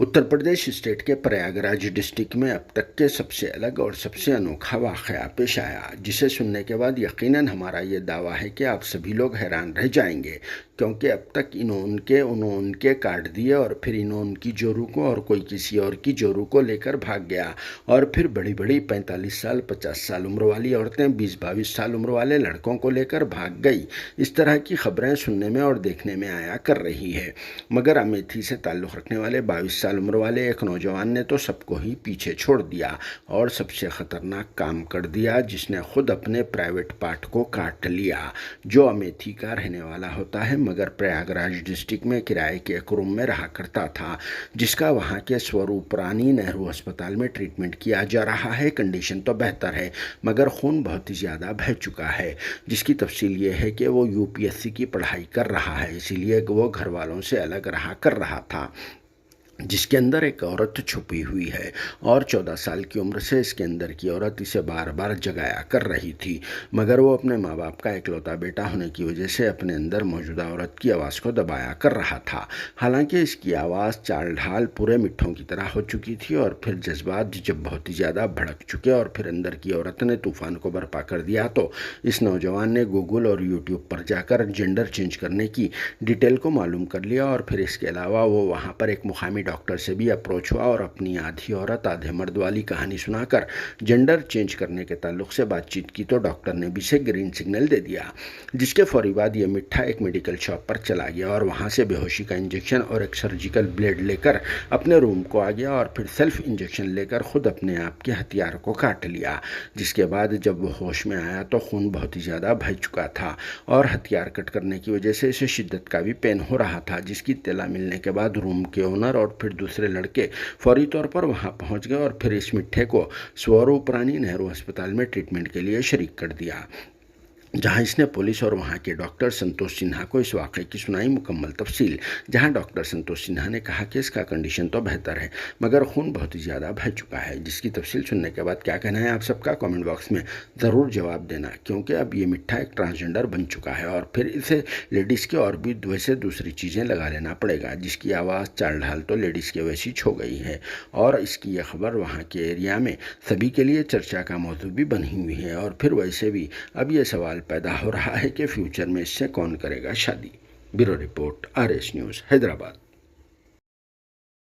Uttar Pradesh state के Prayagraj district में अब तक के सबसे अलग और सबसे अनोखा वाक़या पेश आया, जिसे सुनने के बाद यकीनन हमारा ये दावा है कि आप सभी लोग हैरान रह जाएंगे, क्योंकि अब तक उन्होंने काट दिए और फिर इन्होंने जोरू को और कोई किसी और की जोरू को लेकर भाग गया। और फिर बड़ी बड़ी 45 साल 50 साल उम्र वाली औरतें 20-22 साल उम्र वाले लड़कों को लेकर भाग गई। इस तरह की खबरें सुनने में और देखने में आया कर रही है। मगर अमेठी से ताल्लुक़ रखने वाले 22 साल उम्र वाले एक नौजवान ने तो सबको ही पीछे छोड़ दिया और सबसे ख़तरनाक काम कर दिया, जिसने खुद अपने प्राइवेट पार्ट को काट लिया। जो अमेठी का रहने वाला होता है मगर प्रयागराज डिस्ट्रिक्ट में किराए के एक रूम में रहा करता था, जिसका वहाँ के स्वरूप रानी नेहरू अस्पताल में ट्रीटमेंट किया जा रहा है। कंडीशन तो बेहतर है मगर खून बहुत ही ज़्यादा बह चुका है, जिसकी तफसील ये है कि वो यूपीएससी की पढ़ाई कर रहा है, इसीलिए वो घर वालों से अलग रहा कर रहा था, जिसके अंदर एक औरत छुपी हुई है और 14 साल की उम्र से इसके अंदर की औरत इसे बार बार जगाया कर रही थी। मगर वो अपने माँ बाप का इकलौता बेटा होने की वजह से अपने अंदर मौजूदा औरत की आवाज़ को दबाया कर रहा था। हालांकि इसकी आवाज़ चाल ढाल पूरे मिट्ठों की तरह हो चुकी थी और फिर जज्बात जब बहुत ही ज़्यादा भड़क चुके और फिर अंदर की औरत ने तूफ़ान को बर्पा कर दिया, तो इस नौजवान ने गूगल और यूट्यूब पर जाकर जेंडर चेंज करने की डिटेल को मालूम कर लिया। और फिर इसके अलावा वो वहाँ पर एक मुकामी डॉक्टर से भी अप्रोच हुआ और अपनी आधी औरत आधे मर्द वाली कहानी सुनाकर जेंडर चेंज करने के ताल्लुक से बातचीत की, तो डॉक्टर ने भी से ग्रीन सिग्नल दे दिया, जिसके फौरी बाद ये मिट्ठा एक मेडिकल शॉप पर चला गया और वहाँ से बेहोशी का इंजेक्शन और एक सर्जिकल ब्लेड लेकर अपने रूम को आ गया और फिर सेल्फ इंजेक्शन लेकर खुद अपने आप के हथियार को काट लिया। जिसके बाद जब वो होश में आया तो खून बहुत ही ज़्यादा बह चुका था और हथियार कट करने की वजह से इसे शिद्दत का भी पेन हो रहा था, जिसकी इत्तला मिलने के बाद रूम के ओनर और फिर दूसरे लड़के फौरी तौर पर वहां पहुंच गए और फिर इस मिट्ठे को स्वरूप रानी नेहरू अस्पताल में ट्रीटमेंट के लिए शरीक कर दिया, जहां इसने पुलिस और वहां के डॉक्टर संतोष सिन्हा को इस वाक़े की सुनाई मुकम्मल तफसील। जहां डॉक्टर संतोष सिन्हा ने कहा कि इसका कंडीशन तो बेहतर है मगर खून बहुत ही ज़्यादा बह चुका है। जिसकी तफसील सुनने के बाद क्या कहना है आप सबका कमेंट बॉक्स में ज़रूर जवाब देना, क्योंकि अब ये मिट्ठा एक ट्रांसजेंडर बन चुका है और फिर इसे लेडीज़ के और भी वैसे दूसरी चीज़ें लगा लेना पड़ेगा, जिसकी आवाज़ चाल ढाल तो लेडीज़ के वैसी छो गई है। और इसकी यह खबर वहाँ के एरिया में सभी के लिए चर्चा का मौजू भी बनी हुई है। और फिर वैसे भी अब ये सवाल पैदा हो रहा है कि फ्यूचर में इससे कौन करेगा शादी। Bureau report, RS news, Hyderabad.